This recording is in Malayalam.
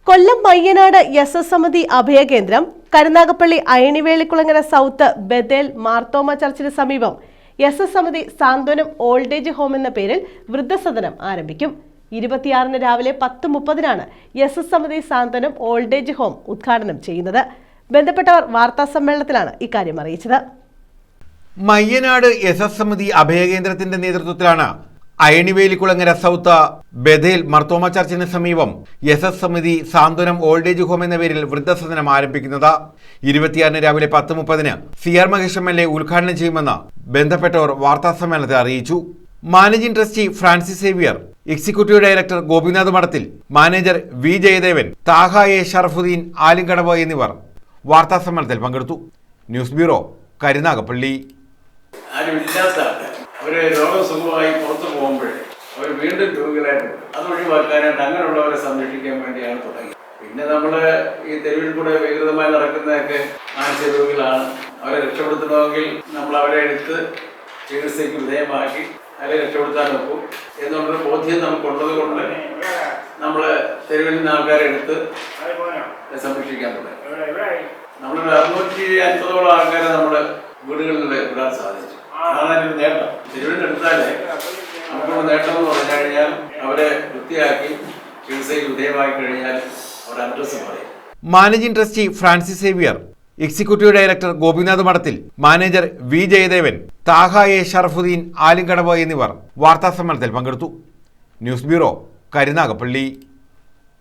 കൊല്ലം മയ്യനാട് എസ് സമിതി അഭയകേന്ദ്രം, കരുനാഗപ്പള്ളി അയണിവേലിക്കുളങ്ങര സൗത്ത് ബഥേൽ മാർത്തോമ ചർച്ചിന് സമീപം എസ് സമിതി സാന്ത്വനം ഓൾഡ് ഏജ് ഹോം എന്ന പേരിൽ വൃദ്ധസദനം ആരംഭിക്കും. 26 രാവിലെ 10:30 എസ് സമിതി സാന്ത്വനം ഓൾഡ് ഏജ് ഹോം ഉദ്ഘാടനം ചെയ്യുന്നത്. ബന്ധപ്പെട്ടവർ വാർത്താസമ്മേളനത്തിലാണ് ഇക്കാര്യം അറിയിച്ചത്. മയ്യനാട് എസ് സമിതി അഭയകേന്ദ്രത്തിന്റെ നേതൃത്വത്തിലാണ് അയണിവേലിക്കുളങ്ങര സൗത്ത് ബഥേൽ മാർത്തോമ ചർച്ചിന് സമീപം എസ് സമിതി സാന്ത്വനം ഓൾഡ് ഏജ് ഹോം എന്ന പേരിൽ വൃദ്ധസദനം ആരംഭിക്കുന്നത്. 26 രാവിലെ 10:30 CR മഹേഷ് MLA ഉദ്ഘാടനം ചെയ്യുമെന്ന് ബന്ധപ്പെട്ടവർ വാർത്താസമ്മേളനത്തിൽ അറിയിച്ചു. Managing trustee Francis Xavier, executive director Gopinath Madathil, manager V Jayadevan, Thaha A Sharafuddin Alinkadavu എന്നിവർ വാർത്താസമ്മേളനത്തിൽ പങ്കെടുത്തു. News bureau, Karunagappally. അവര് രോഗസുഖമായി പുറത്തു പോകുമ്പോഴേ അവർ വീണ്ടും രോഗികളായിട്ട് അത് ഒഴിവാക്കാനായിട്ട് അങ്ങനെയുള്ളവരെ സംരക്ഷിക്കാൻ വേണ്ടിയാണ് തുടങ്ങി. പിന്നെ നമ്മള് ഈ തെരുവിൽ കൂടെ വികൃതമായി നടക്കുന്നതൊക്കെ മാനസിക രോഗികളാണ്. അവരെ രക്ഷപ്പെടുത്തണമെങ്കിൽ നമ്മൾ അവരെ എടുത്ത് ചികിത്സയ്ക്ക് വിധേയമാക്കി അവരെ രക്ഷപ്പെടുത്താൻ നോക്കും എന്നുള്ളൊരു ബോധ്യം നമുക്കുള്ളത് കൊണ്ട് നമ്മൾ തെരുവിൽ നിന്ന് ആൾക്കാരെ എടുത്ത് സംരക്ഷിക്കാൻ തുടങ്ങി. നമ്മളൊരു 650ഓളം ആൾക്കാരെ നമ്മുടെ വീടുകളിൽ വിടാൻ സാധിച്ചു. അതാണ് നേട്ടം. തിരുവനന്തപുരത്താല് നമുക്കുള്ള നേട്ടം എന്ന് പറഞ്ഞു കഴിഞ്ഞാൽ അവരെ വൃത്തിയാക്കി ചികിത്സയ്ക്ക് വിധേയമായി കഴിഞ്ഞാൽ അവരുടെ അഡ്രസ്സ് പറയും. Managing trustee Francis Xavier, executive director Gopinath Madathil, manager V Jayadevan, Thaha A Sharafuddin Alinkadavu എന്നിവർ വാർത്താസമ്മേളനത്തിൽ പങ്കെടുത്തു. News bureau, Karunagappally.